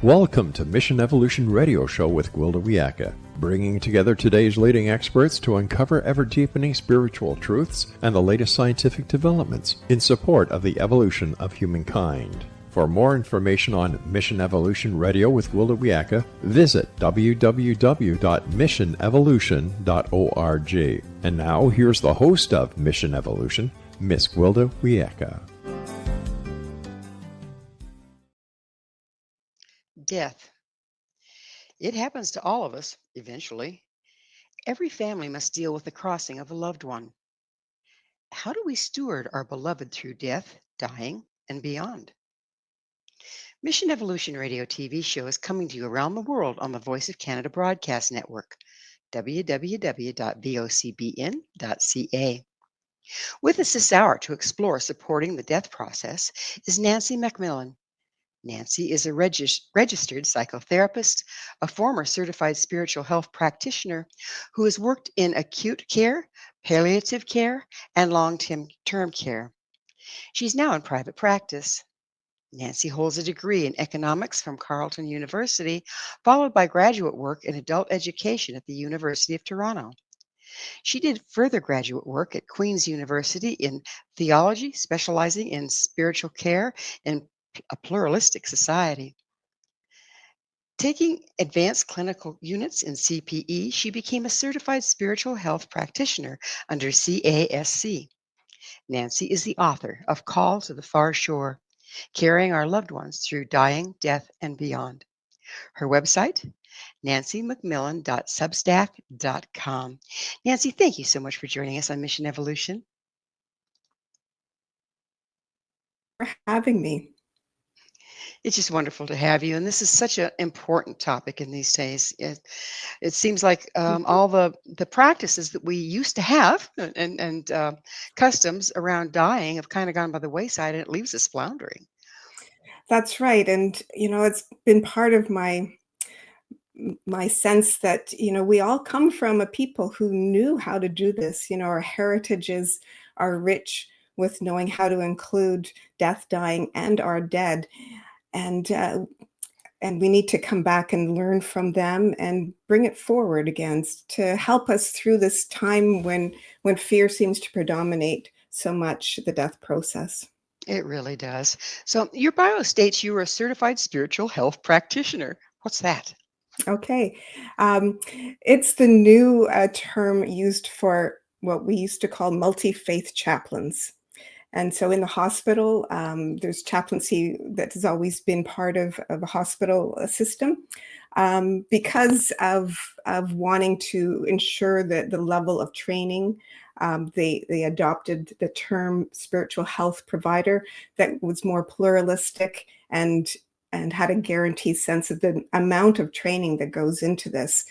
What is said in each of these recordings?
Welcome to Mission Evolution Radio Show with Gwilda Wiyaka, bringing together today's leading experts to uncover ever-deepening spiritual truths and the latest scientific developments in support of the evolution of humankind. For more information on Mission Evolution Radio with Gwilda Wiyaka, visit www.missionevolution.org. And now, here's the host of Mission Evolution, Miss Gwilda Wiyaka. Death. It happens to all of us, eventually. Every family must deal with the crossing of a loved one. How do we steward our beloved through death, dying, and beyond? Mission Evolution Radio TV show is coming to you around the world on the Voice of Canada Broadcast Network, www.vocbn.ca. With us this hour to explore supporting the death process is Nancy MacMillan. Nancy is a registered psychotherapist, a former certified spiritual health practitioner who has worked in acute care, palliative care, and long-term care. She's now in private practice. Nancy holds a degree in economics from Carleton University, followed by graduate work in adult education at the University of Toronto. She did further graduate work at Queen's University in Theology, specializing in spiritual care and a Pluralistic Society. Taking advanced clinical units in CPE, she became a Certified Spiritual Health Practitioner under CASC. Nancy is the author of Call to the Far Shore, Carrying Our Loved Ones Through Dying, Death, and Beyond. Her website, nancymacmillan.substack.com. Nancy, thank you so much for joining us on Mission Evolution. For having me. It's just wonderful to have you. And this is such an important topic in these days. It seems like all the practices that we used to have and customs around dying have kind of gone by the wayside, and it leaves us floundering. That's right. And, it's been part of my sense that, we all come from a people who knew how to do this. Our heritages are rich with knowing how to include death, dying, and our dead. And we need to come back and learn from them and bring it forward again to help us through this time when fear seems to predominate so much the death process. It really does. So your bio states you were a certified spiritual health practitioner. What's that? Okay. It's the new term used for what we used to call multi-faith chaplains. And so in the hospital, there's chaplaincy that has always been part of a hospital system because of wanting to ensure that the level of training, they adopted the term spiritual health provider that was more pluralistic and had a guaranteed sense of the amount of training that goes into this.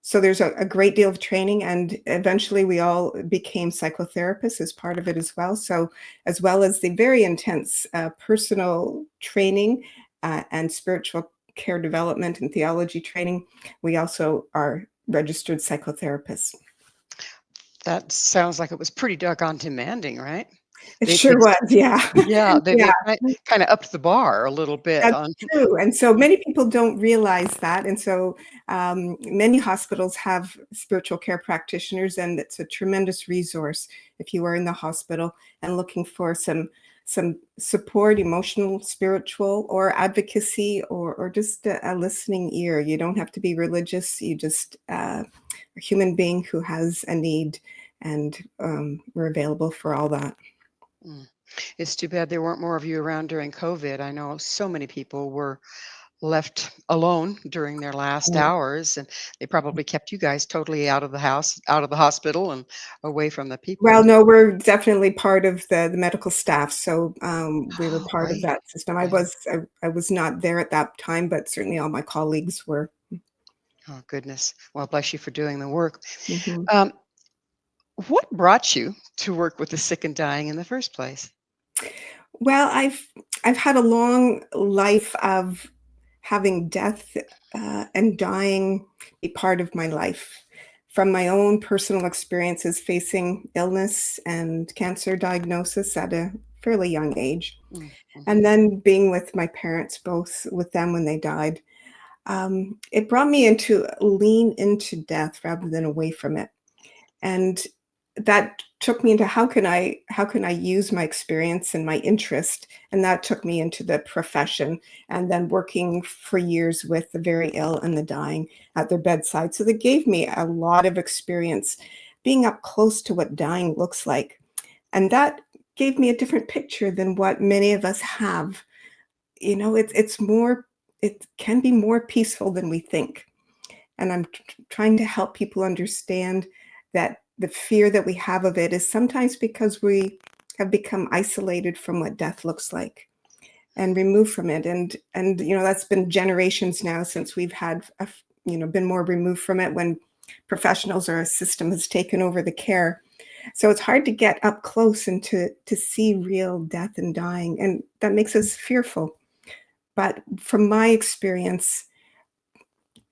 So there's a great deal of training, and eventually we all became psychotherapists as part of it as well. So as well as the very intense personal training and spiritual care development and theology training, we also are registered psychotherapists. That sounds like it was pretty doggone demanding, right? It sure was, yeah. Yeah, they kind of upped the bar a little bit. That's true. And so many people don't realize that. And so many hospitals have spiritual care practitioners, and it's a tremendous resource if you are in the hospital and looking for some support, emotional, spiritual, or advocacy, or just a listening ear. You don't have to be religious. You just a human being who has a need, and we're available for all that. It's too bad there weren't more of you around during COVID. I know so many people were left alone during their last hours, and they probably kept you guys totally out of the house, out of the hospital, and away from the people. Well, no, we're definitely part of the medical staff, so we were part of that system. I was not there at that time, but certainly all my colleagues were. Oh, goodness. Well, bless you for doing the work. Mm-hmm. What brought you to work with the sick and dying in the first place? Well, I've had a long life of having death and dying be part of my life. From my own personal experiences facing illness and cancer diagnosis at a fairly young age. Mm-hmm. And then being with my parents, both with them when they died, it brought me into lean into death rather than away from it. And that took me into how can I use my experience and my interest, and that took me into the profession, and then working for years with the very ill and the dying at their bedside. So that gave me a lot of experience being up close to what dying looks like, and that gave me a different picture than what many of us have. It can be more peaceful than we think. And I'm trying to help people understand that the fear that we have of it is sometimes because we have become isolated from what death looks like and removed from it. And that's been generations now since we've had been more removed from it, when professionals or a system has taken over the care. So it's hard to get up close and to see real death and dying, and that makes us fearful. But from my experience,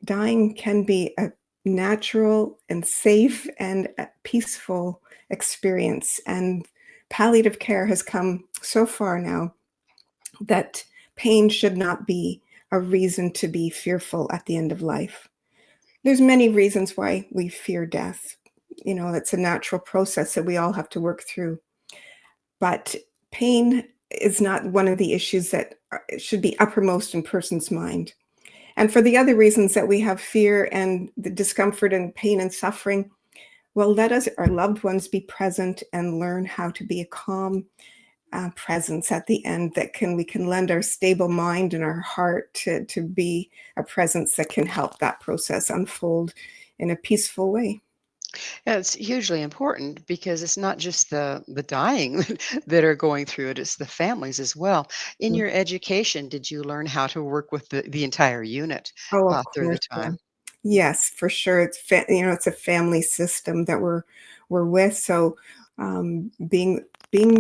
dying can be a natural and safe and a peaceful experience. And palliative care has come so far now that pain should not be a reason to be fearful at the end of life. There's many reasons why we fear death. It's a natural process that we all have to work through. But pain is not one of the issues that should be uppermost in a person's mind. And for the other reasons that we have fear and the discomfort and pain and suffering, well, let us, our loved ones, be present and learn how to be a calm presence at the end we can lend our stable mind and our heart to be a presence that can help that process unfold in a peaceful way. Yeah, it's hugely important because it's not just the dying that are going through it, it's the families as well. In your education, did you learn how to work with the entire unit Oh, of through the course, yeah. time? Yes, for sure. It's a family system that we're with. So being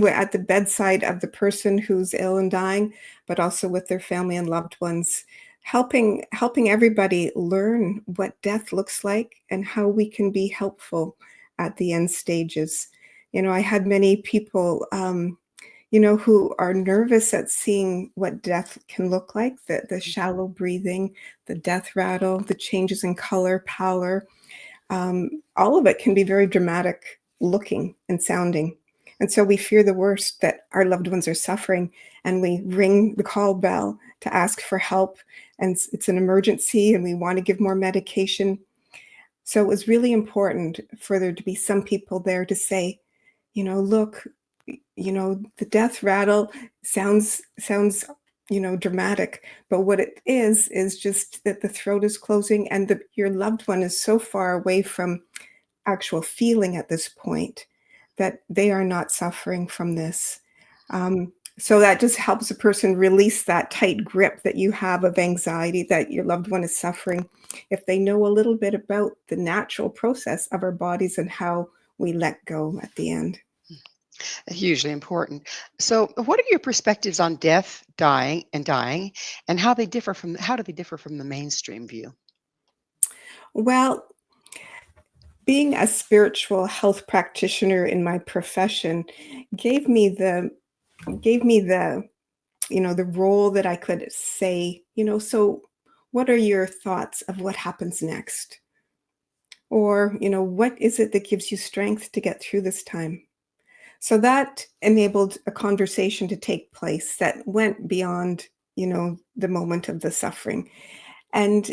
at the bedside of the person who's ill and dying, but also with their family and loved ones, helping everybody learn what death looks like and how we can be helpful at the end stages. I had many people who are nervous at seeing what death can look like, the shallow breathing, the death rattle, the changes in color, pallor. All of it can be very dramatic looking and sounding. And so we fear the worst, that our loved ones are suffering, and we ring the call bell to ask for help. And it's an emergency and we want to give more medication. So it was really important for there to be some people there to say, look, the death rattle sounds dramatic, but what it is just that the throat is closing and your loved one is so far away from actual feeling at this point that they are not suffering from this. So that just helps a person release that tight grip that you have of anxiety that your loved one is suffering, if they know a little bit about the natural process of our bodies and how we let go at the end. Hugely important. So, what are your perspectives on death, dying, and how do they differ from the mainstream view? Well, being a spiritual health practitioner in my profession gave me the the role that I could say, so what are your thoughts of what happens next? Or, what is it that gives you strength to get through this time? So that enabled a conversation to take place that went beyond, the moment of the suffering. And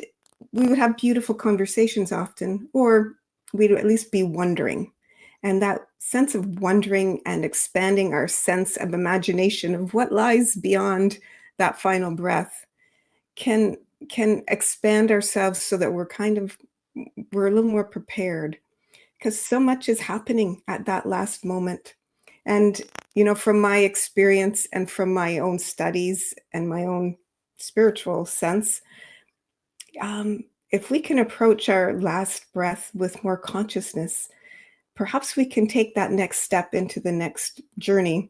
we would have beautiful conversations often, or we'd at least be wondering. And that sense of wondering and expanding our sense of imagination of what lies beyond that final breath can expand ourselves so that we're a little more prepared, because so much is happening at that last moment. And from my experience and from my own studies and my own spiritual sense, if we can approach our last breath with more consciousness, perhaps we can take that next step into the next journey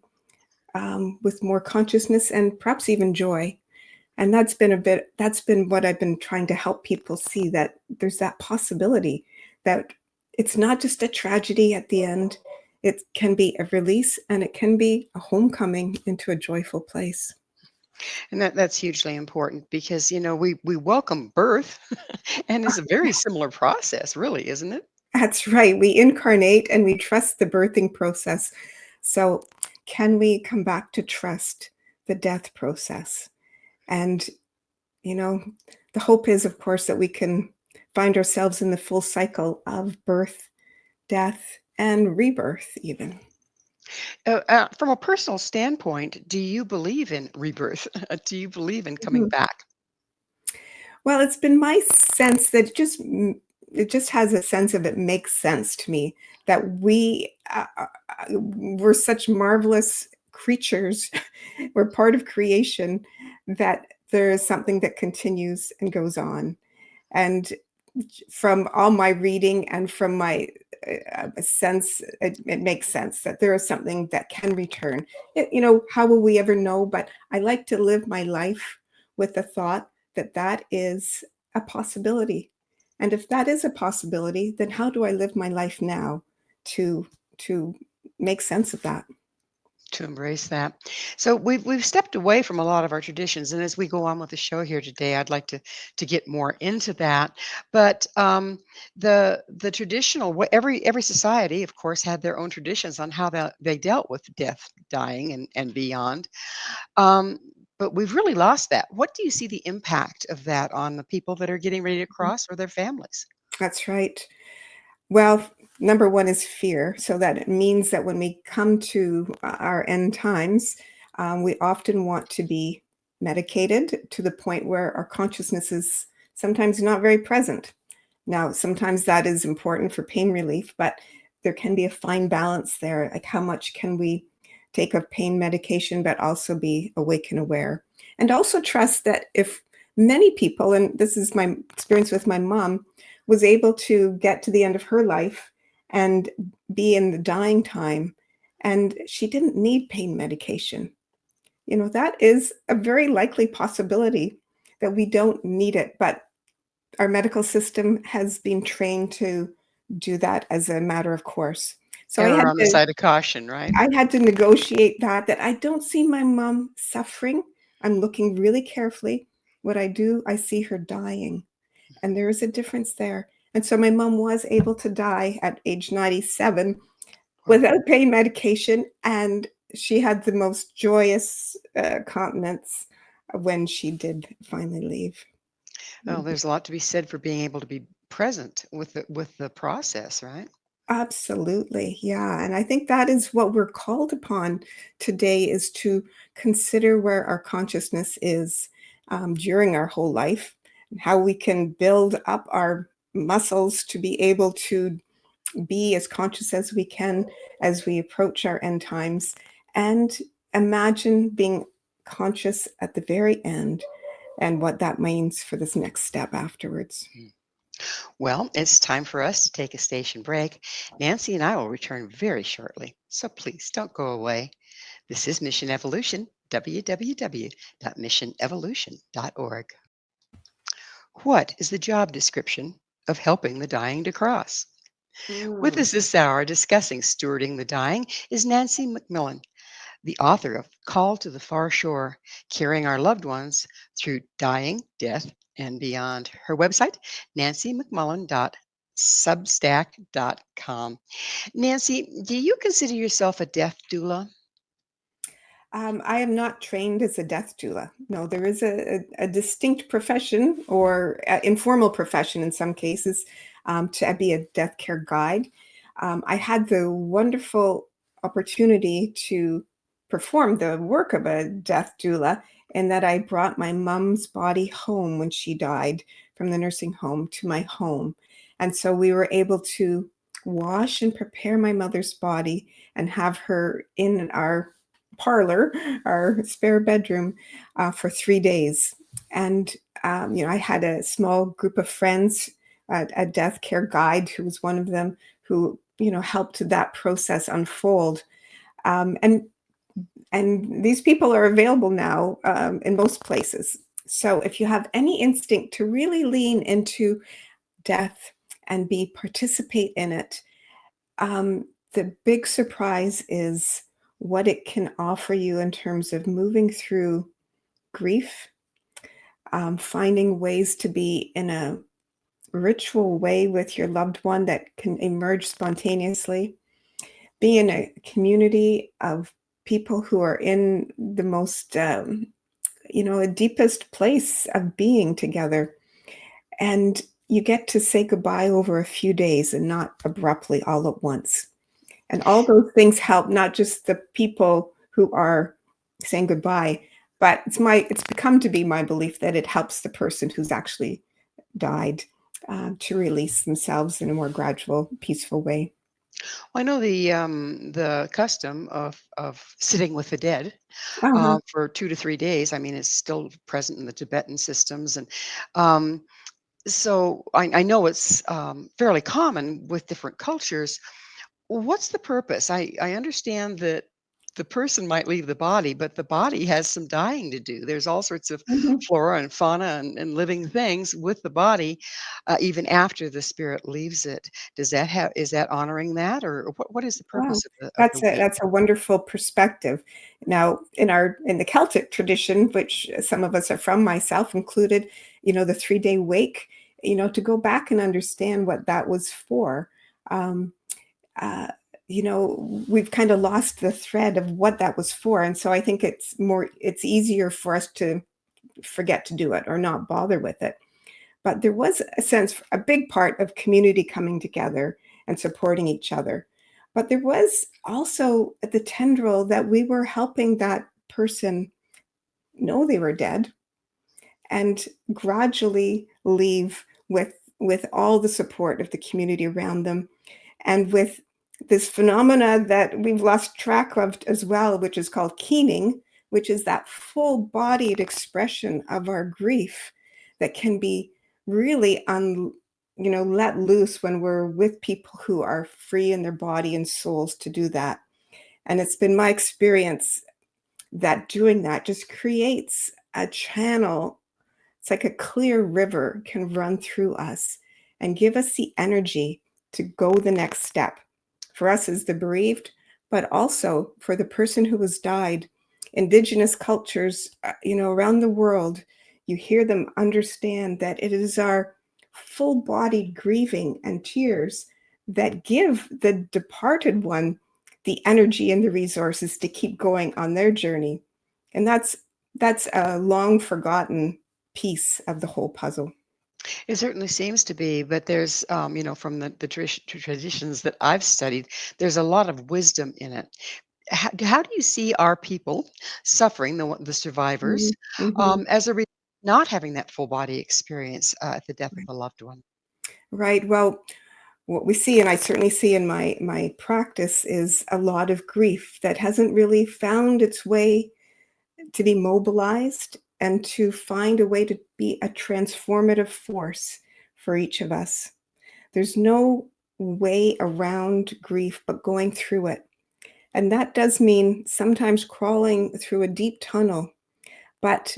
with more consciousness and perhaps even joy. And that's been what I've been trying to help people see, that there's that possibility that it's not just a tragedy at the end. It can be a release, and it can be a homecoming into a joyful place. And that's hugely important because, we welcome birth and it's a very similar process, really, isn't it? That's right. We incarnate and we trust the birthing process. So, can we come back to trust the death process? And, you know, the hope is, of course, that we can find ourselves in the full cycle of birth, death, and rebirth, even. From a personal standpoint, do you believe in rebirth? Do you believe in coming Mhm. back? Well, it's been my sense that it just has a sense of it makes sense to me that we're such marvelous creatures. We're part of creation, that there is something that continues and goes on. And from all my reading and from my sense, it makes sense that there is something that can return. How will we ever know? But I like to live my life with the thought that that is a possibility. And if that is a possibility, then how do I live my life now to to make sense of that? To embrace that. So we've stepped away from a lot of our traditions, and as we go on with the show here today, I'd like to get more into that. But the traditional every society, of course, had their own traditions on how they dealt with death, dying, and beyond. Um, but we've really lost that. What do you see the impact of that on the people that are getting ready to cross or their families? That's right. Well, number one is fear. So that it means that when we come to our end times, we often want to be medicated to the point where our consciousness is sometimes not very present. Now, sometimes that is important for pain relief, but there can be a fine balance there. Like, how much can we take of pain medication, but also be awake and aware? And also trust that if many people, and this is my experience with my mom, was able to get to the end of her life and be in the dying time, and she didn't need pain medication. That is a very likely possibility that we don't need it, but our medical system has been trained to do that as a matter of course. So I Error had on the to side of caution, right? I had to negotiate that I don't see my mom suffering. I'm looking really carefully. What I do, I see her dying, and there is a difference there. And so my mom was able to die at age 97 Wow. without pain medication, and she had the most joyous countenance when she did finally leave. Oh, there's a lot to be said for being able to be present with the process, right? Absolutely. Yeah. And I think that is what we're called upon today, is to consider where our consciousness is during our whole life, and how we can build up our muscles to be able to be as conscious as we can as we approach our end times, and imagine being conscious at the very end and what that means for this next step afterwards. Mm. Well, it's time for us to take a station break. Nancy and I will return very shortly, so please don't go away. This is Mission Evolution, www.missionevolution.org. What is the job description of helping the dying to cross? With Mm. us this hour discussing stewarding the dying is Nancy MacMillan, the author of Call to the Far Shore, Carrying Our Loved Ones Through Dying, Death, and Beyond. Her website, nancymcmullen.substack.com. Nancy, do you consider yourself a death doula? I am not trained as a death doula. No, there is a distinct profession, or informal profession in some cases, to be a death care guide. I had the wonderful opportunity to perform the work of a death doula, in that I brought my mom's body home when she died from the nursing home to my home. And so we were able to wash and prepare my mother's body and have her in our parlor, our spare bedroom, for 3 days. And, I had a small group of friends, a death care guide who was one of them, who, helped that process unfold. And these people are available now in most places. So if you have any instinct to really lean into death and participate in it, um, the big surprise is what it can offer you in terms of moving through grief, finding ways to be in a ritual way with your loved one that can emerge spontaneously, be in a community of people who are in the most, the deepest place of being together. And you get to say goodbye over a few days and not abruptly all at once. And all those things help not just the people who are saying goodbye, but it's become to be my belief that it helps the person who's actually died to release themselves in a more gradual, peaceful way. Well, I know the custom of sitting with the dead Uh-huh. for 2 to 3 days. I mean, it's still present in the Tibetan systems, and um, so I know it's fairly common with different cultures. What's the purpose? I understand that the person might leave the body, but the body has some dying to do. There's all sorts of Mhm. flora and fauna and living things with the body, even after the spirit leaves it. Does that have is that honoring that, or what is the Wow, purpose of the week? that's a wonderful perspective. Now, in the Celtic tradition, which some of us are from, myself included, the 3-day wake, to go back and understand what that was for. Um, uh, we've kind of lost the thread of what that was for, and so I think it's easier for us to forget to do it or not bother with it. But there was a big part of community coming together and supporting each other. But there was also the tendril that we were helping that person know they were dead and gradually leave with all the support of the community around them, and with this phenomena that we've lost track of as well, which is called keening, which is that full-bodied expression of our grief that can be really let loose when we're with people who are free in their body and souls to do that. And it's been my experience that doing that just creates a channel. It's like a clear river can run through us and give us the energy to go the next step for us as the bereaved, but also for the person who has died. Indigenous cultures, around the world, you hear them understand that it is our full-bodied grieving and tears that give the departed one the energy and the resources to keep going on their journey. And that's a long forgotten piece of the whole puzzle. It certainly seems to be, but there's, from the traditions that I've studied, there's a lot of wisdom in it. How do you see our people suffering, the survivors, Mhm, mhm. as a not having that full body experience at the death of a loved one? Right. Well, what we see, and I certainly see in my practice, is a lot of grief that hasn't really found its way to be mobilized and to find a way to be a transformative force for each of us. There's no way around grief but going through it. And that does mean sometimes crawling through a deep tunnel. But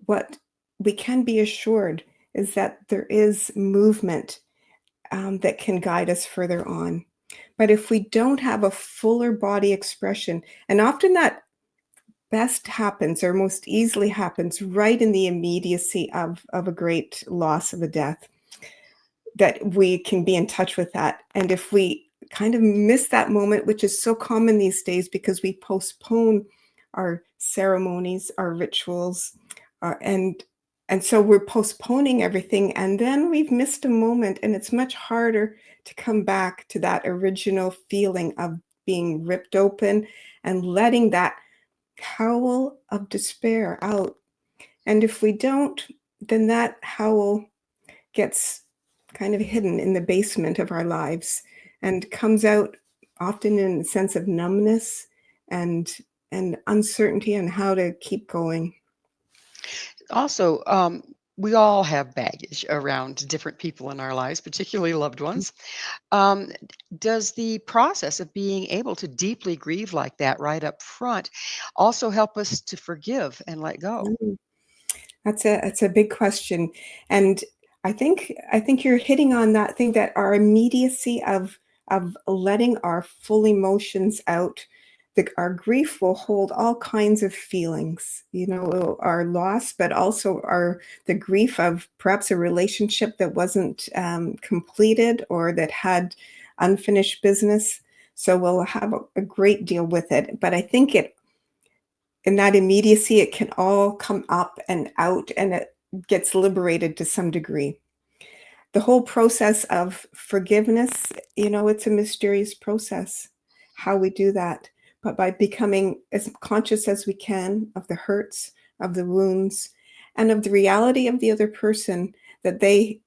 what we can be assured is that there is movement that can guide us further on. But if we don't have a fuller body expression, and often that best happens or most easily happens right in the immediacy of a great loss of a death, that we can be in touch with that. And if we kind of miss that moment, which is so common these days because we postpone our ceremonies, our rituals, and so we're postponing everything, and then we've missed a moment, and it's much harder to come back to that original feeling of being ripped open and letting that howl of despair out. And if we don't, then that howl gets kind of hidden in the basement of our lives and comes out often in a sense of numbness and uncertainty on how to keep going. Also, we all have baggage around different people in our lives, particularly loved ones. Um, does the process of being able to deeply grieve like that right up front also help us to forgive and let go? Mm, that's a big question, and I think you're hitting on that thing, that our immediacy of letting our full emotions out. Our grief will hold all kinds of feelings, our loss, but also the grief of perhaps a relationship that wasn't completed or that had unfinished business. So we'll have a great deal with it. But I think in that immediacy, it can all come up and out, and it gets liberated to some degree. The whole process of forgiveness, it's a mysterious process, how we do that. But by becoming as conscious as we can of the hurts, of the wounds, and of the reality of the other person, that they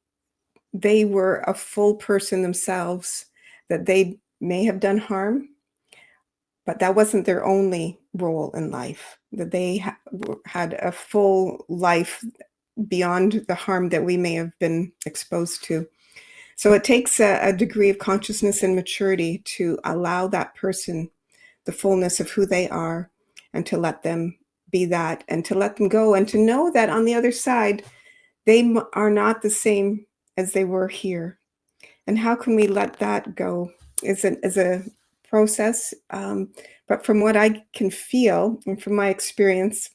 were a full person themselves, that they may have done harm, but that wasn't their only role in life, that they had a full life beyond the harm that we may have been exposed to. So it takes a degree of consciousness and maturity to allow that person the fullness of who they are, and to let them be that, and to let them go, and to know that on the other side, they are not the same as they were here. And how can we let that go is a process. But from what I can feel and from my experience,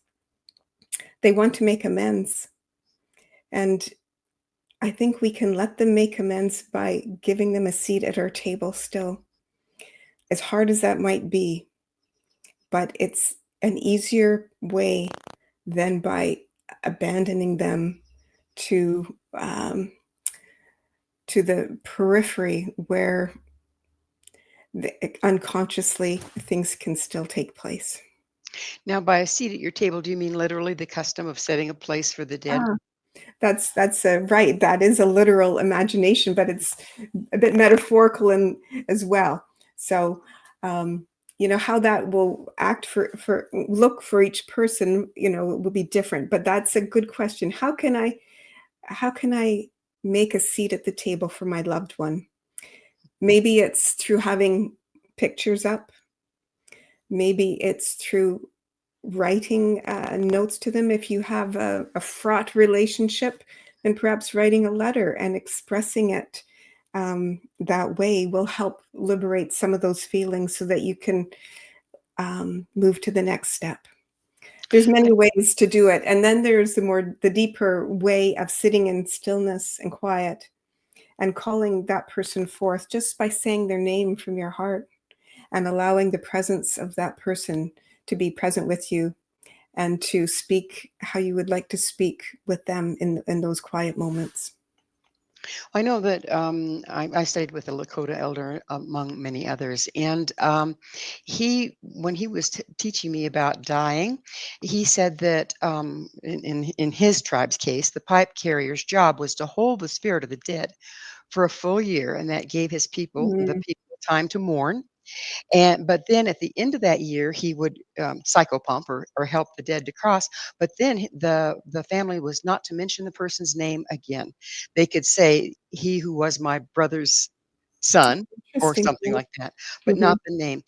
they want to make amends. And I think we can let them make amends by giving them a seat at our table still, as hard as that might be. But it's an easier way than by abandoning them to the periphery, where unconsciously things can still take place. Now, by a seat at your table, do you mean literally the custom of setting a place for the dead? That's right. That is a literal imagination, but it's a bit metaphorical as well. So, how that will act look for each person, will be different. But that's a good question. How can I make a seat at the table for my loved one? Maybe it's through having pictures up. Maybe it's through writing notes to them. If you have a fraught relationship, then perhaps writing a letter and expressing it that way will help liberate some of those feelings, so that you can move to the next step. There's many ways to do it. And then there's the deeper way of sitting in stillness and quiet and calling that person forth just by saying their name from your heart, and allowing the presence of that person to be present with you, and to speak how you would like to speak with them in those quiet moments. I know that I studied with a Lakota elder, among many others, and when he was teaching me about dying, he said that in his tribe's case, the pipe carrier's job was to hold the spirit of the dead for a full year, and that gave the people time to mourn. But then at the end of that year, he would psychopump or help the dead to cross. But then the family was not to mention the person's name again. They could say, "He who was my brother's son," or Interesting. something like that, but not the name.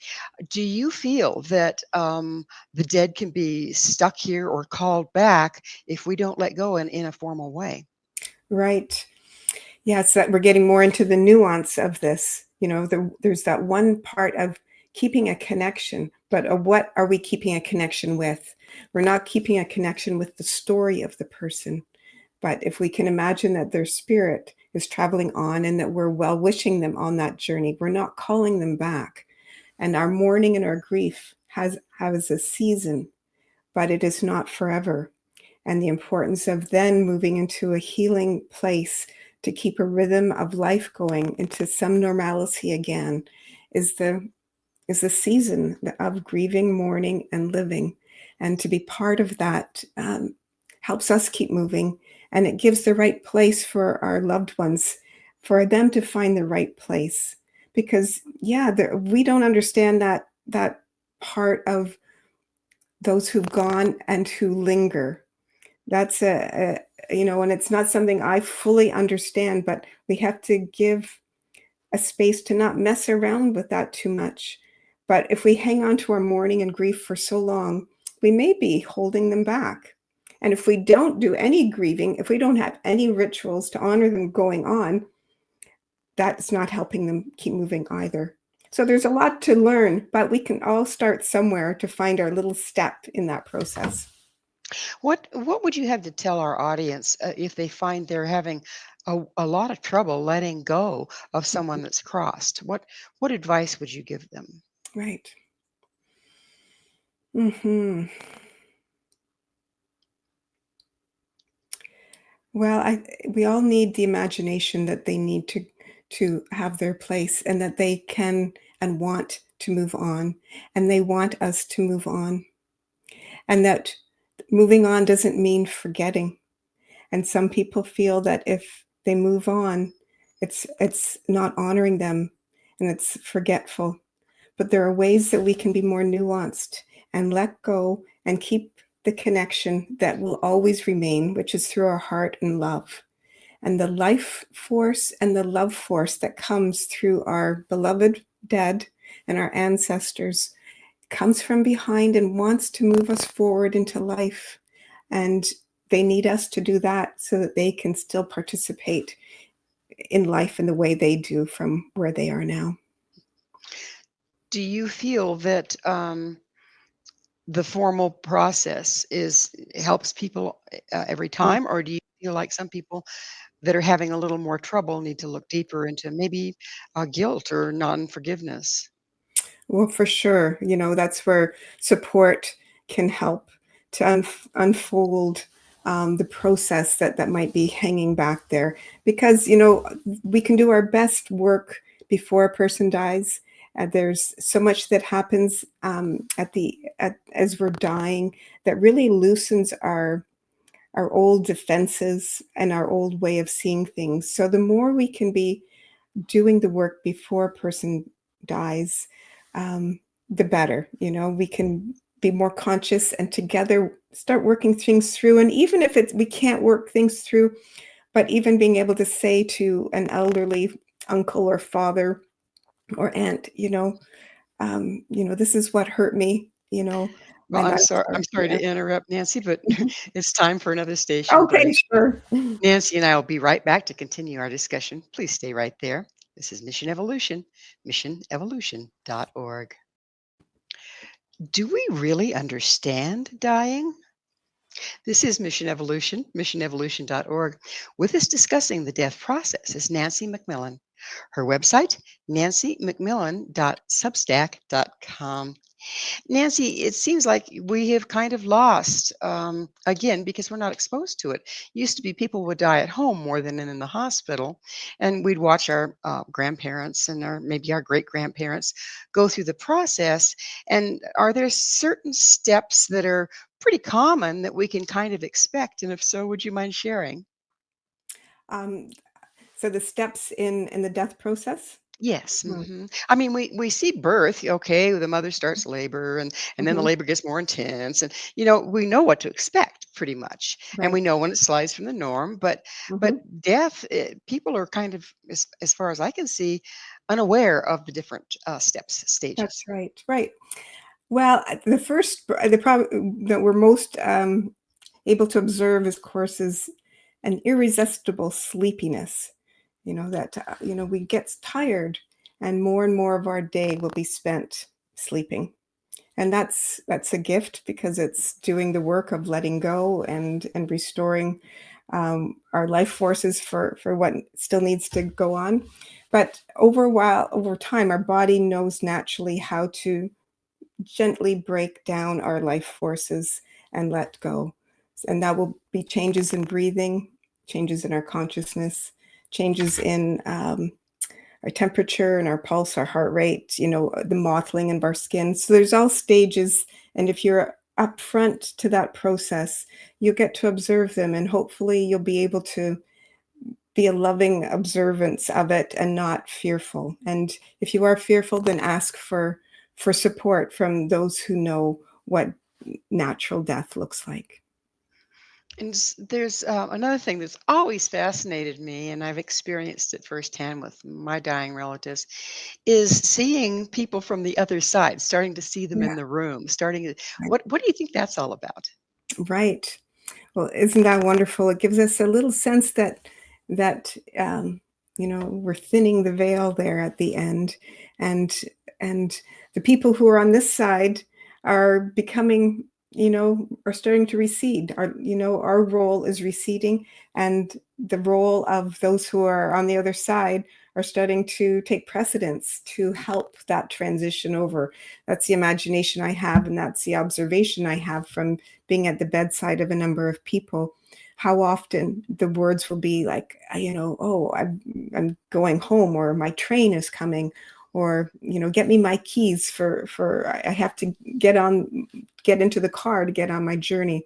Do you feel that the dead can be stuck here or called back if we don't let go in a formal way? Right. Yes, that we're getting more into the nuance of this. There's that one part of keeping a connection, but what are we keeping a connection with? We're not keeping a connection with the story of the person, but if we can imagine that their spirit is traveling on, and that we're well wishing them on that journey, we're not calling them back. And our mourning and our grief has a season, but it is not forever. And the importance of then moving into a healing place to keep a rhythm of life going into some normalcy again is the season of grieving, mourning, and living. And to be part of that helps us keep moving, and it gives the right place for our loved ones, for them to find the right place. Because we don't understand that part of those who've gone and who linger. That's and it's not something I fully understand, but we have to give a space to not mess around with that too much. But if we hang on to our mourning and grief for so long, we may be holding them back. And if we don't do any grieving, if we don't have any rituals to honor them going on, that's not helping them keep moving either. So there's a lot to learn, but we can all start somewhere to find our little step in that process. What would you have to tell our audience if they find they're having a lot of trouble letting go of someone that's crossed? What advice would you give them? Right. Hmm. Well, we all need the imagination that they need to have their place, and that they can and want to move on, and they want us to move on, and that moving on doesn't mean forgetting. And some people feel that if they move on, it's not honoring them and it's forgetful. But there are ways that we can be more nuanced and let go and keep the connection that will always remain, which is through our heart and love. And the life force and the love force that comes through our beloved dead and our ancestors comes from behind and wants to move us forward into life. And they need us to do that so that they can still participate in life in the way they do from where they are now. Do you feel that the formal process helps people every time, or do you feel like some people that are having a little more trouble need to look deeper into maybe guilt or non-forgiveness? Well, for sure. That's where support can help to unfold the process that might be hanging back there. Because, we can do our best work before a person dies. There's so much that happens as we're dying that really loosens our old defenses and our old way of seeing things. So the more we can be doing the work before a person dies, the better. We can be more conscious and together start working things through. And even if we can't work things through, but even being able to say to an elderly uncle or father or aunt, this is what hurt me, Well, and I'm I'm sorry. sorry. I'm sorry Yeah. to interrupt, Nancy, but it's time for another station Okay, break. sure. Nancy and I will be right back to continue our discussion. Please stay right there. This is Mission Evolution, missionevolution.org. Do we really understand dying? This is Mission Evolution, missionevolution.org. With us discussing the death process is Nancy MacMillan. Her website, nancymacmillan.substack.com. Nancy, it seems like we have kind of lost, again, because we're not exposed to it. Used to be people would die at home more than in the hospital, and we'd watch our grandparents and maybe our great grandparents go through the process. And are there certain steps that are pretty common that we can kind of expect? And if so, would you mind sharing? Um, so the steps in the death process. Yes. Hmm. I mean, we see birth. Okay, the mother starts labor, and then the Hmm. labor gets more intense, and we know what to expect pretty much, and we Right. know when it slides from the norm. But Hmm. death, people are kind of, as far as I can see, unaware of the different steps, That's stages. right. Right. Well, the problem that we're most able to observe, of course, is an irresistible sleepiness. That we get tired, and more of our day will be spent sleeping, and that's a gift because it's doing the work of letting go and restoring our life forces for what still needs to go on. But over time, our body knows naturally how to gently break down our life forces and let go. And that will be changes in breathing, changes in our consciousness, changes in our temperature and our pulse, our heart rate, the mottling of our skin. So there's all stages. And if you're upfront to that process, you'll get to observe them, and hopefully you'll be able to be a loving observance of it and not fearful. And if you are fearful, then ask for support from those who know what natural death looks like. And there's another thing that's always fascinated me, and I've experienced it firsthand with my dying relatives, is seeing people from the other side, starting to see them Yeah, in the room, starting to, right. what do you think that's all about? Right. Well, isn't that wonderful? It gives us a little sense that we're thinning the veil there at the end, and the people who are on this side are becoming, are starting to recede. Our role is receding, and the role of those who are on the other side are starting to take precedence to help that transition over. That's the imagination I have, and that's the observation I have from being at the bedside of a number of people. How often the words will be like, oh, I'm going home, or my train is coming, or, get me my keys for I have to get into the car to get on my journey.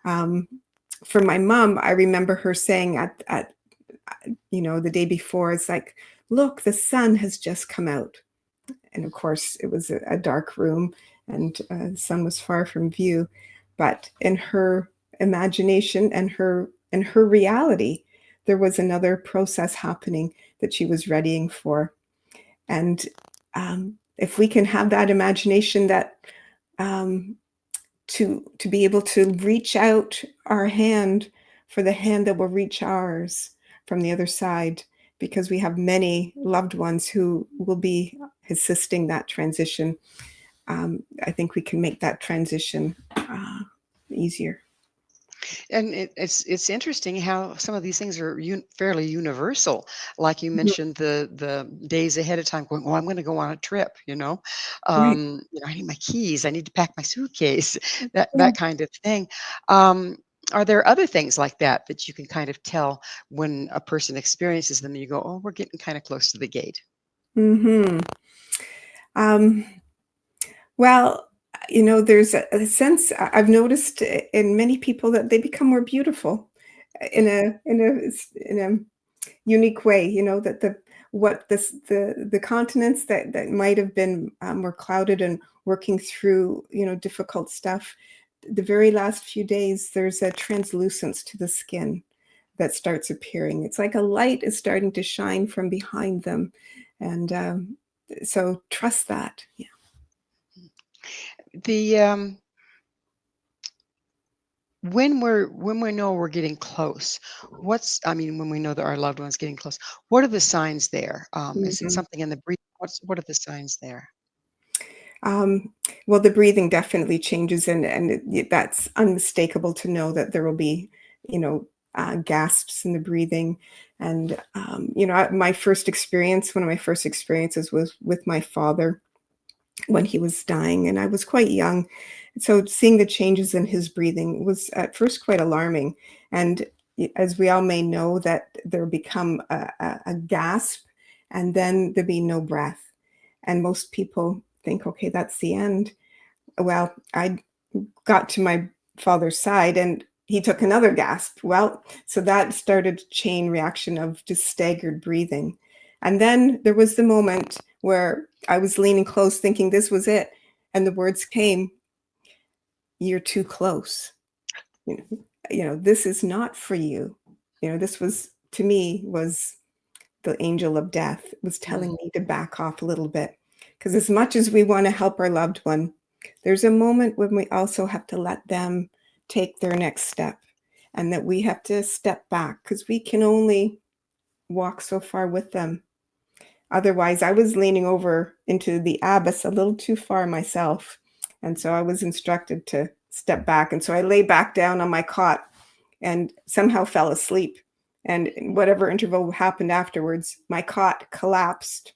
For my mom, I remember her saying at the day before, it's like, look, the sun has just come out. And of course, it was a dark room, and the sun was far from view. But in her imagination and her reality, there was another process happening that she was readying for. And if we can have that imagination, that to be able to reach out our hand for the hand that will reach ours from the other side, because we have many loved ones who will be assisting that transition. I think we can make that transition easier. And it's interesting how some of these things are fairly universal. Like you mentioned, the days ahead of time going, oh, I'm going to go on a trip. Right. I need my keys. I need to pack my suitcase. That Yeah. kind of thing. Are there other things like that that you can kind of tell when a person experiences them? And you go, oh, we're getting kind of close to the gate. Mm-hmm. Well, there's a sense I've noticed in many people that they become more beautiful in a unique way. That the continents that might have been more clouded and working through difficult stuff. The very last few days, there's a translucence to the skin that starts appearing. It's like a light is starting to shine from behind them, and so trust that. Yeah. The when we know we're getting close, when we know that our loved one's getting close, what are the signs there? Is it Mhm. something in the breathing? What are the signs there? Well, the breathing definitely changes, and that's unmistakable to know that there will be, gasps in the breathing. And one of my first experiences was with my father when he was dying, and I was quite young. So seeing the changes in his breathing was at first quite alarming. And as we all may know, that there become a gasp, and then there be no breath. And most people think, okay, that's the end. Well, I got to my father's side, and he took another gasp. Well, so that started a chain reaction of just staggered breathing. And then there was the moment where I was leaning close thinking this was it. And the words came, "You're too close. This is not for you." This was, to me, was the angel of death. It was telling Mm. me to back off a little bit. Because as much as we want to help our loved one, there's a moment when we also have to let them take their next step, and that we have to step back because we can only walk so far with them. Otherwise, I was leaning over into the abyss a little too far myself. And so I was instructed to step back. And so I lay back down on my cot and somehow fell asleep. And in whatever interval happened afterwards, my cot collapsed.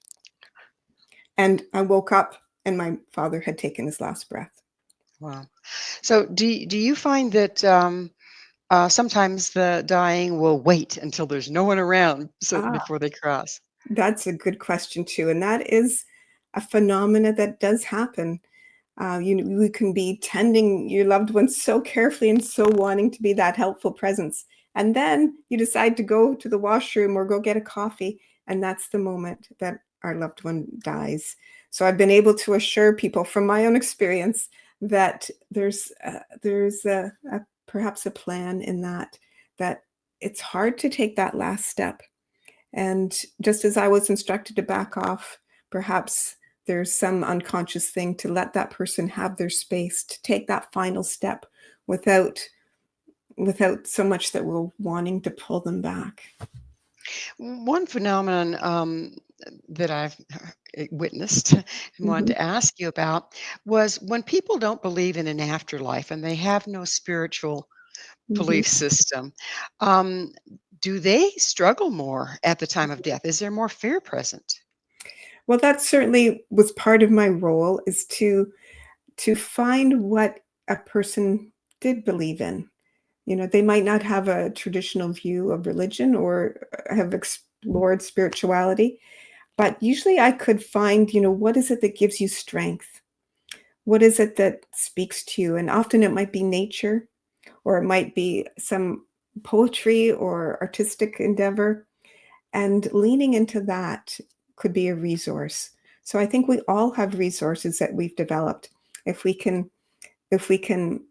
And I woke up, and my father had taken his last breath. Wow. So do you find that sometimes the dying will wait until there's no one around Ah, before they cross? that's a good question too. And that is a phenomena that does happen. You can be tending your loved ones so carefully and so wanting to be that helpful presence. And then you decide to go to the washroom or go get a coffee. And that's the moment that our loved one dies. So I've been able to assure people from my own experience that there's perhaps a plan in that it's hard to take that last step. And just as I was instructed to back off, perhaps there's some unconscious thing to let that person have their space to take that final step without so much that we're wanting to pull them back. One phenomenon that I've witnessed and wanted Mhm, to ask you about was when people don't believe in an afterlife and they have no spiritual mhm. belief system, um, do they struggle more at the time of death? Is there more fear present? Well, that certainly was part of my role, is to find what a person did believe in. They might not have a traditional view of religion or have explored spirituality, but usually I could find, what is it that gives you strength? What is it that speaks to you? And often it might be nature, or it might be some poetry or artistic endeavor. And leaning into that could be a resource. So I think we all have resources that we've developed. If we can, if we can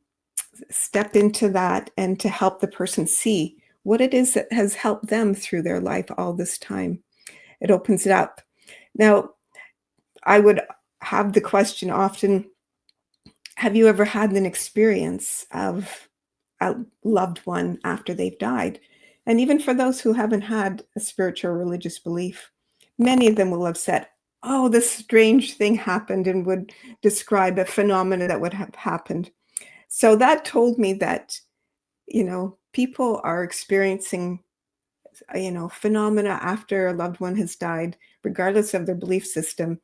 step into that and to help the person see what it is that has helped them through their life all this time, it opens it up. Now, I would have the question often, have you ever had an experience of a loved one after they've died? And even for those who haven't had a spiritual or religious belief, many of them will have said, "Oh, this strange thing happened," and would describe a phenomena that would have happened. So that told me that, people are experiencing, phenomena after a loved one has died, regardless of their belief system.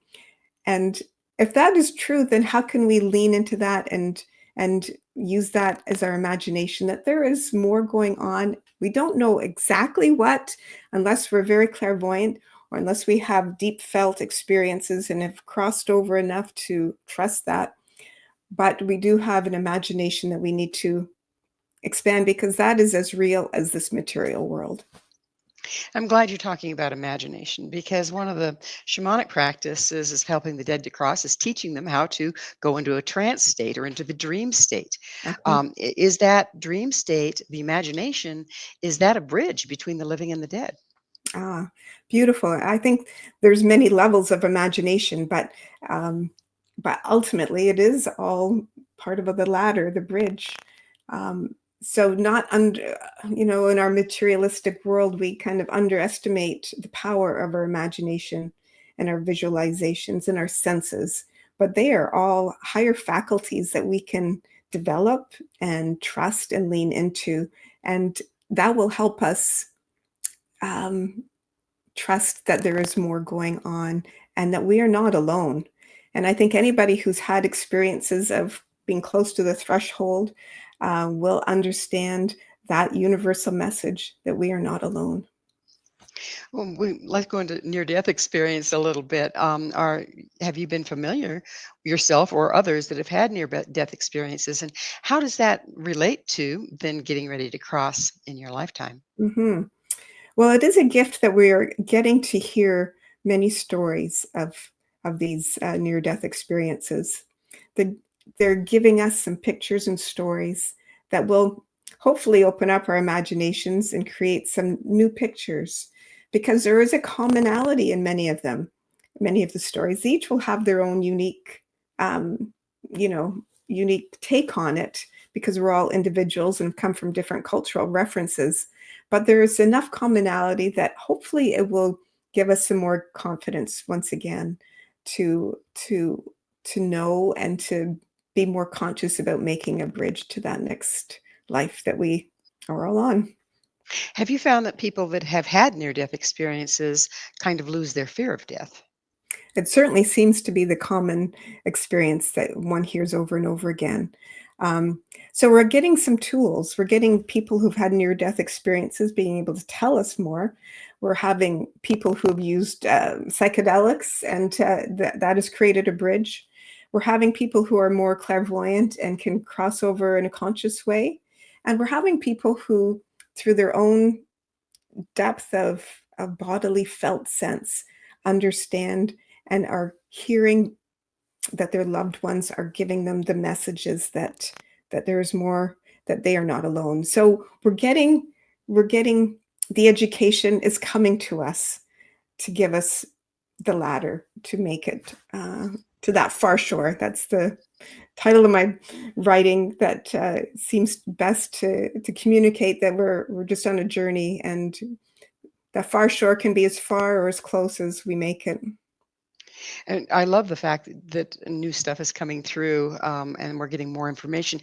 And if that is true, then how can we lean into that and use that as our imagination, that there is more going on? We don't know exactly what, unless we're very clairvoyant or unless we have deep felt experiences and have crossed over enough to trust that. But we do have an imagination that we need to expand, because that is as real as this material world. I'm glad you're talking about imagination because one of the shamanic practices is helping the dead to cross, is teaching them how to go into a trance state or into the dream state. Uh-huh. Is that dream state, the imagination, is that a bridge between the living and the dead? Ah, beautiful. I think there's many levels of imagination, but ultimately it is all part of the ladder, the bridge. So not under, in our materialistic world, we kind of underestimate the power of our imagination and our visualizations and our senses, but they are all higher faculties that we can develop and trust and lean into, and that will help us um, trust that there is more going on and that we are not alone. And I think anybody who's had experiences of being close to the threshold will understand that universal message that we are not alone. Well, let's go into near-death experience a little bit. Have you been familiar yourself or others that have had near-death experiences, and how does that relate to then getting ready to cross in your lifetime? Mhm. Well, it is a gift that we are getting to hear many stories of these near-death experiences. The, they're giving us some pictures and stories that will hopefully open up our imaginations and create some new pictures, because there is a commonality in many of them. Many of the stories each will have their own um, unique take on it, because we're all individuals and come from different cultural references, but there's enough commonality that hopefully it will give us some more confidence once again to to know and to be more conscious about making a bridge to that next life that we are all on. Have you found that people that have had near-death experiences kind of lose their fear of death? It certainly seems to be the common experience that one hears over and over again. Um, so we're getting some tools. We're getting people who've had near-death experiences being able to tell us more. We're having people who've used psychedelics, and that has created a bridge. We're having people who are more clairvoyant and can cross over in a conscious way. And we're having people who, through their own depth of bodily felt sense, understand and are hearing that their loved ones are giving them the messages that there is more, that they are not alone. So we're getting the education is coming to us to give us the ladder to make it to that far shore. That's the title of my writing that seems best to communicate that we're just on a journey, and The far shore can be as far or as close as we make it. And I love the fact that new stuff is coming through, and we're getting more information.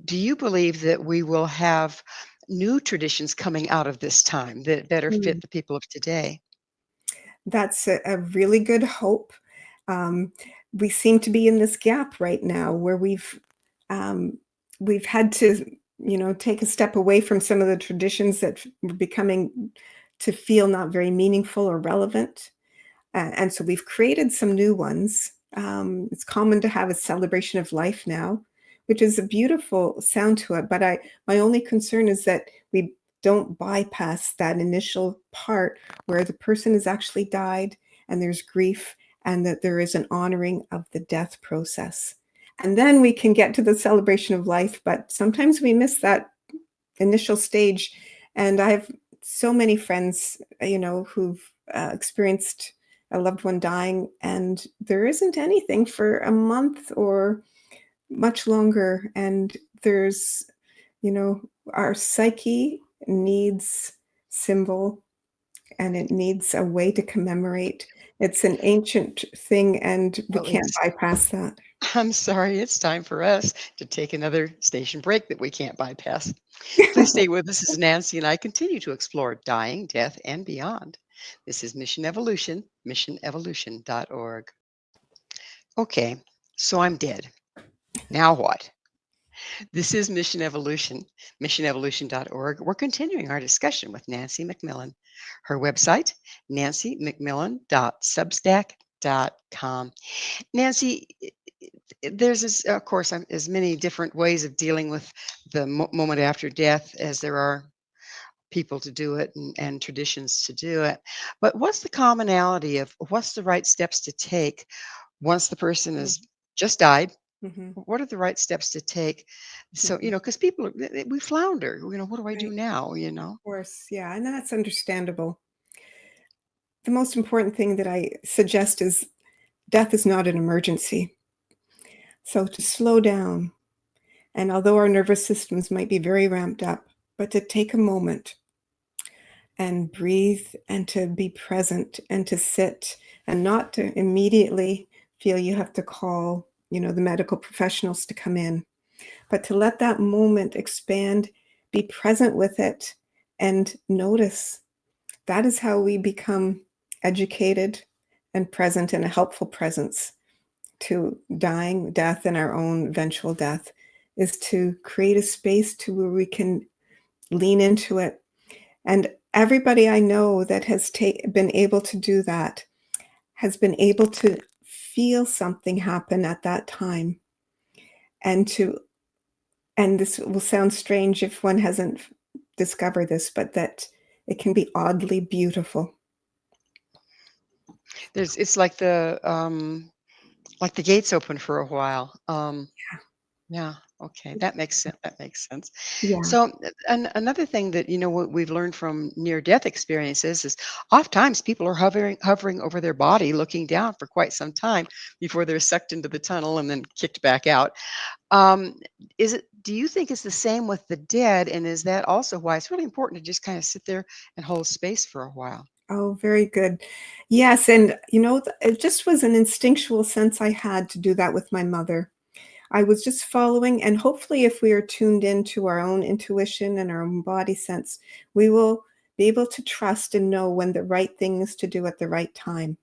Do you believe that we will have new traditions coming out of this time that better fit Mm. the people of today? That's a really good hope. Um, we seem to be in this gap right now where um, we've had to, take a step away from some of the traditions that were becoming to feel not very meaningful or relevant. And so we've created some new ones. It's common to have a celebration of life now, which is a beautiful sound to it. But my only concern is that we don't bypass that initial part where the person has actually died and there's grief and that there is an honoring of the death process. And then we can get to the celebration of life, but sometimes we miss that initial stage. And I have so many friends, who've experienced a loved one dying, and there isn't anything for a month or much longer. And there's, our psyche needs symbol and it needs a way to commemorate. It's an ancient thing, and we Well, can't bypass that. I'm sorry, it's time for us to take another station break that we can't bypass. Please stay with us as Nancy and I continue to explore dying, death, and beyond. This is Mission Evolution, missionevolution.org. Okay, so I'm dead. Now what? This is Mission Evolution, missionevolution.org. We're continuing our discussion with Nancy MacMillan. Her website, nancymacmillan.substack.com. Nancy, there's, of course, as many different ways of dealing with the moment after death as there are people to do it and traditions to do it. But what's the commonality of what's the right steps to take once the person has just died? Mhm. What are the right steps to take? So, Mhm. because people, we flounder, what do I do Right. now? Of course. Yeah. And that's understandable. The most important thing that I suggest is death is not an emergency. So to slow down, and although our nervous systems might be very ramped up, but to take a moment and breathe and to be present and to sit and not to immediately feel you have to call, the medical professionals to come in, but to let that moment expand, be present with it and notice. That is how we become educated and present in a helpful presence to dying, death, and our own eventual death, is to create a space to where we can lean into it. And everybody I know that has been able to do that has been able to feel something happen at that time, and this will sound strange if one hasn't discovered this, but that it can be oddly beautiful. It's like the gates open for a while. Yeah, okay, that makes sense. That makes sense. Yeah. So, another thing that what we've learned from near-death experiences is oftentimes people are hovering over their body, looking down for quite some time before they're sucked into the tunnel and then kicked back out. Um, is it? Do you think it's the same with the dead? And is that also why it's really important to just kind of sit there and hold space for a while? Oh, very good. Yes, and it just was an instinctual sense I had to do that with my mother. I was just following, and hopefully, if we are tuned into our own intuition and our own body sense, we will be able to trust and know when the right thing is to do at the right time.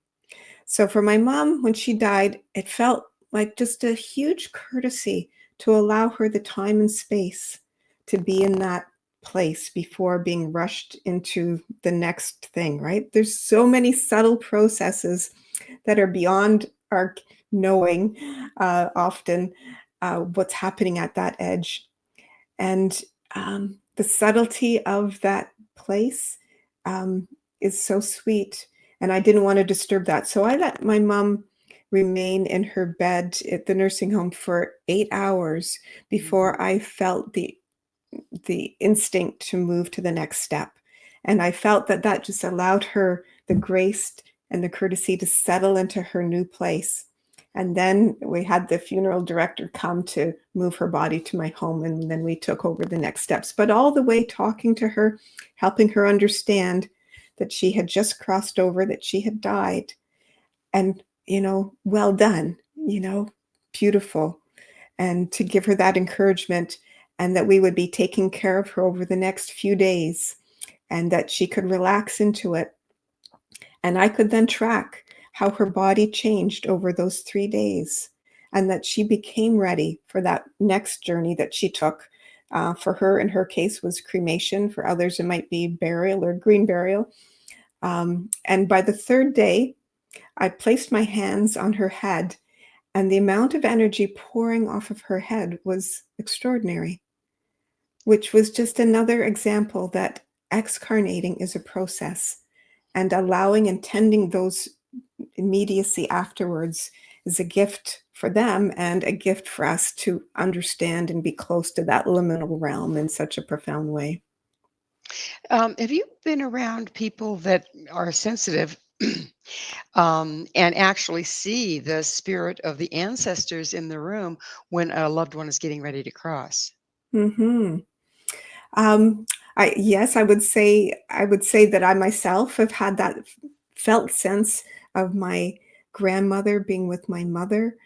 So, for my mom, when she died, it felt like just a huge courtesy to allow her the time and space to be in that place before being rushed into the next thing, right? There's so many subtle processes that are beyond our knowing, often, what's happening at that edge. And the subtlety of that place um, is so sweet. And I didn't want to disturb that. So I let my mom remain in her bed at the nursing home for 8 hours before I felt the instinct to move to the next step. And I felt that that just allowed her the grace and the courtesy to settle into her new place. And then we had the funeral director come to move her body to my home, and then we took over the next steps. But all the way talking to her, helping her understand that she had just crossed over, that she had died. And, well done, beautiful. And to give her that encouragement, and that we would be taking care of her over the next few days, and that she could relax into it. And I could then track how her body changed over those 3 days, and that she became ready for that next journey that she took. For her, in her case, was cremation. For others, it might be burial or green burial. And by the 3rd day, I placed my hands on her head, and the amount of energy pouring off of her head was extraordinary, which was just another example that excarnating is a process, and allowing and tending those immediacy afterwards is a gift for them and a gift for us to understand and be close to that liminal realm in such a profound way. Have you been around people that are sensitive and actually see the spirit of the ancestors in the room when a loved one is getting ready to cross? hmm Um, yes, I would say that I myself have had that felt sense of my grandmother being with my mother,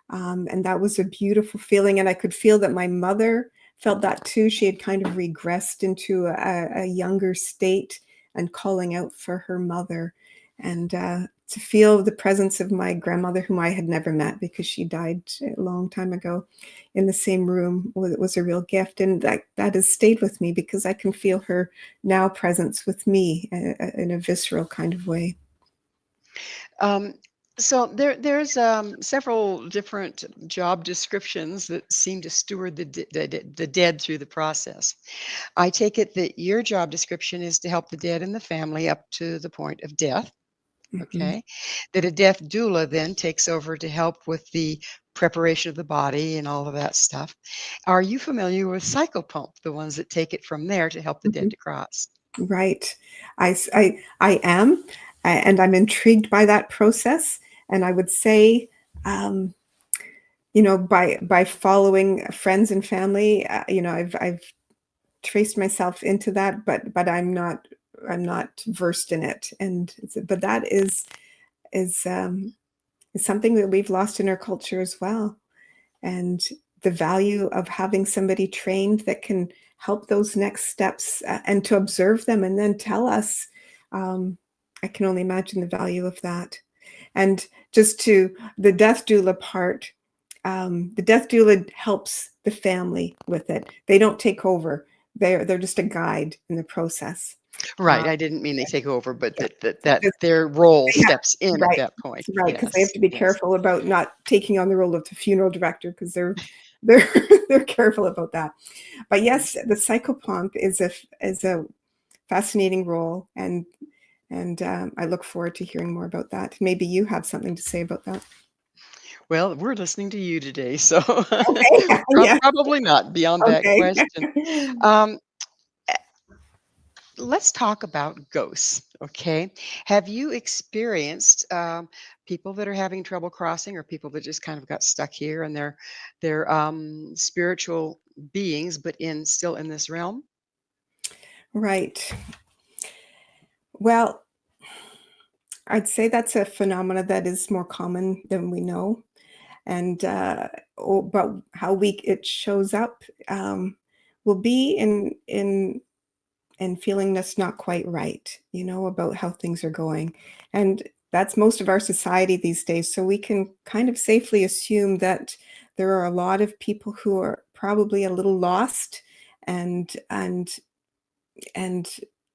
and that was a beautiful feeling. And I could feel that my mother felt that too. She had kind of regressed into a younger state and calling out for her mother, and to feel the presence of my grandmother, whom I had never met because she died a long time ago, in the same room was a real gift. And that has stayed with me because I can feel her now presence with me in a visceral kind of way. Um, so there's several different job descriptions that seem to steward the dead through the process. I take it that your job description is to help the dead and the family up to the point of death. Mhm. Okay. That a death doula then takes over to help with the preparation of the body and all of that stuff. Are you familiar with psychopump, the ones that take it from there to help the dead Mhm. to cross? Right. I am, and I'm intrigued by that process. And I would say, um, by following friends and family, I've traced myself into that, but I'm not versed in it. But that is something that we've lost in our culture as well. And the value of having somebody trained that can help those next steps, and to observe them and then tell us. Um, i can only imagine the value of that. And just to the death doula part, the death doula helps the family with it. They don't take over. They're just a guide in the process. Right. I didn't mean they take over, but Yeah, that just their role they have steps in at right, that point. right, because they have Yes. to be Yes. careful about not taking on the role of the funeral director, because they're they're careful about that. But yes, the psychopomp is a fascinating role, and I look forward to hearing more about that. Maybe you have something to say about that. Well, we're listening to you today, so Okay. Yeah. probably not beyond that Okay. question. Um, let's talk about ghosts, okay? Have you experienced people that are having trouble crossing, or people that just kind of got stuck here and they're spiritual beings, but still in this realm? Right. Well, I'd say that's a phenomena that is more common than we know. And but how weak it shows up, will be in feeling that's not quite right, about how things are going. And that's most of our society these days. So we can kind of safely assume that there are a lot of people who are probably a little lost, and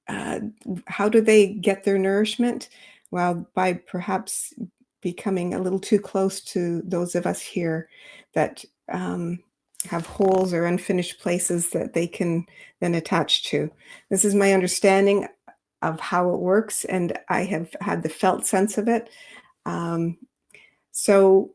uh, how do they get their nourishment? Well, by perhaps becoming a little too close to those of us here that have holes or unfinished places that they can then attach to. This is my understanding of how it works, and I have had the felt sense of it. Um, so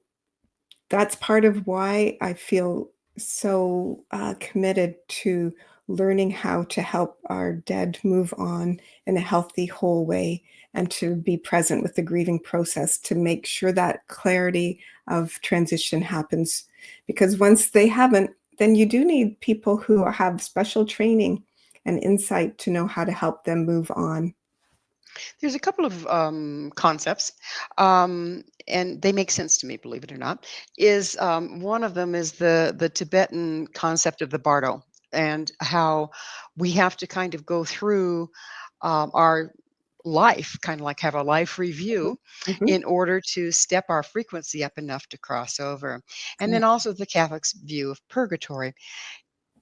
that's part of why I feel so committed to learning how to help our dead move on in a healthy, whole way, and to be present with the grieving process to make sure that clarity of transition happens. Because once they haven't, then you do need people who have special training and insight to know how to help them move on. There's a couple of concepts, and they make sense to me, believe it or not. Is one of them is the Tibetan concept of the bardo, and how we have to kind of go through our life, kind of like have a life Mhm. review Mhm. in order to step our frequency up enough to cross over. And then Correct. also the Catholic's view of purgatory.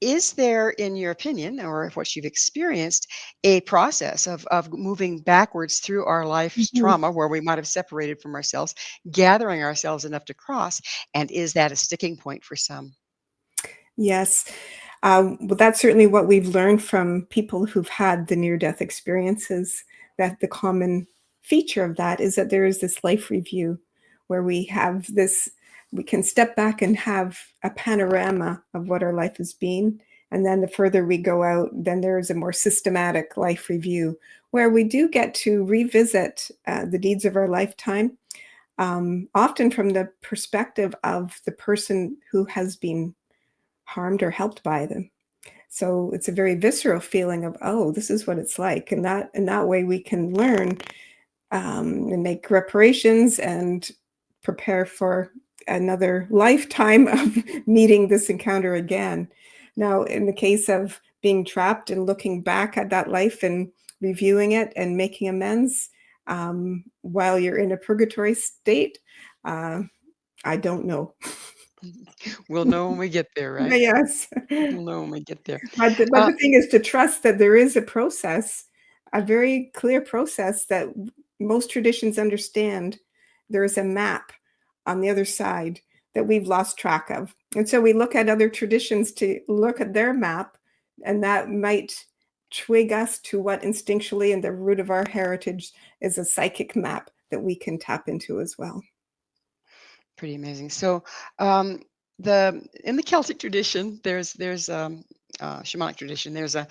Is there, in your opinion, or what you've experienced, a process of moving backwards through our life's Mhm. trauma where we might have separated from ourselves, gathering ourselves enough to cross? And is that a sticking point for some? Yes. Well, that's certainly what we've learned from people who've had the near-death experiences, that the common feature of that is that there is this life review where we can step back and have a panorama of what our life has been. And then the further we go out, then there is a more systematic life review where we do get to revisit the deeds of our lifetime, often from the perspective of the person who has been harmed or helped by them. So it's a very visceral feeling of, oh, this is what it's like, and that in that way we can learn, and make reparations and prepare for another lifetime of meeting this encounter again. Now, in the case of being trapped and looking back at that life and reviewing it and making amends, while you're in a purgatory state, uh, I don't know. We'll know when we get there, right? Yes. We'll know when we get there. But Uh, the thing is to trust that there is a process, a very clear process that most traditions understand. There is a map on the other side that we've lost track of. And so we look at other traditions to look at their map, and that might twig us to what instinctually in the root of our heritage is a psychic map that we can tap into as well. Pretty amazing. So, um, the in the Celtic tradition, there's shamanic tradition. There's a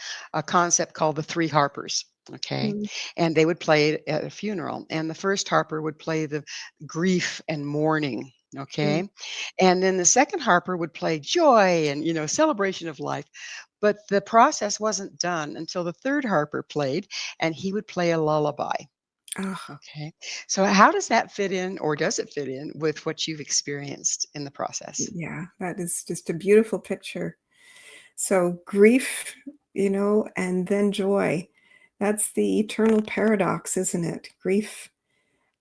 concept called the three harpers. Okay, Mm, and they would play it at a funeral, and the first harper would play the grief and mourning. mm. Okay, and then the second harper would play joy and celebration of life. But the process wasn't done until the third harper played, and he would play a lullaby. Ah, Okay. So how does that fit in, or does it fit in with what you've experienced in the process? yeah, that is just a beautiful picture. So grief, and then joy. That's the eternal paradox, isn't it? Grief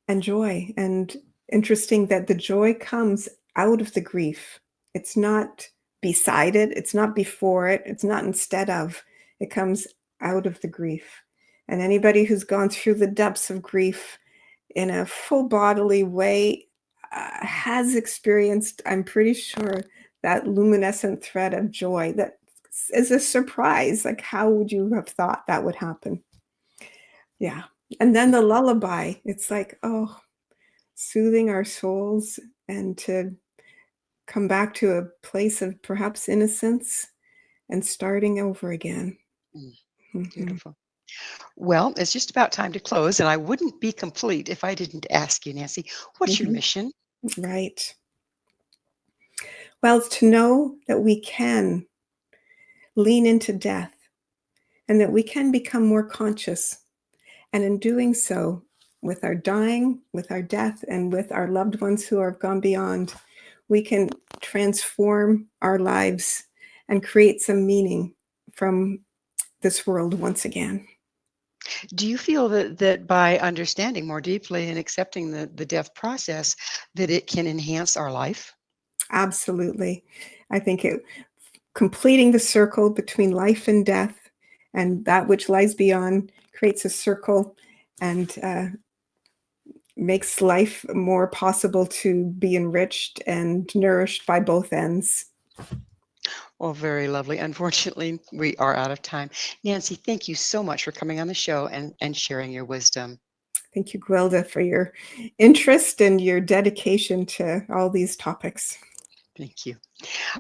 and joy. And interesting that the joy comes out of the grief. It's not beside it, it's not before it, it's not instead of. It comes out of the grief. And anybody who's gone through the depths of grief in a full bodily way has experienced, I'm pretty sure, that luminescent thread of joy that is a surprise. Like, how would you have thought that would happen? Yeah. And then the lullaby, it's like, oh, soothing our souls and to come back to a place of perhaps innocence and starting over again. Mm, Mhm, beautiful. Well, it's just about time to close, and I wouldn't be complete if I didn't ask you, Nancy, what's your mhm. mission? Right. Well, it's to know that we can lean into death and that we can become more conscious. And in doing so, with our dying, with our death, and with our loved ones who have gone beyond, we can transform our lives and create some meaning from this world once again. Do you feel that by understanding more deeply and accepting the death process, that it can enhance our life? Absolutely. I think completing the circle between life and death and that which lies beyond creates a circle and makes life more possible to be enriched and nourished by both ends. Well, very lovely. Unfortunately, we are out of time. Nancy, thank you so much for coming on the show and sharing your wisdom. Thank you, Gwilda, for your interest and your dedication to all these topics. Thank you.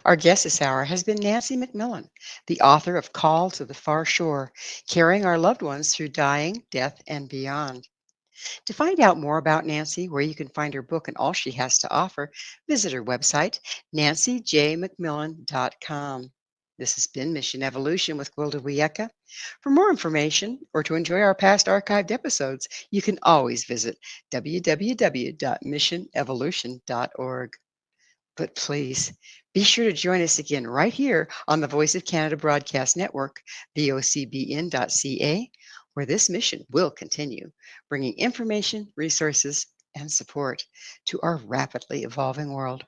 Our guest this hour has been Nancy MacMillan, the author of Call to the Far Shore, carrying our loved ones through dying, death, and beyond. To find out more about Nancy, where you can find her book and all she has to offer, visit her website, nancyjmacmillan.com. This has been Mission Evolution with Gwilda Wiyaka. For more information or to enjoy our past archived episodes, you can always visit www.missionevolution.org. But please be sure to join us again right here on the Voice of Canada Broadcast Network, vocbn.ca, where this mission will continue, bringing information, resources, and support to our rapidly evolving world.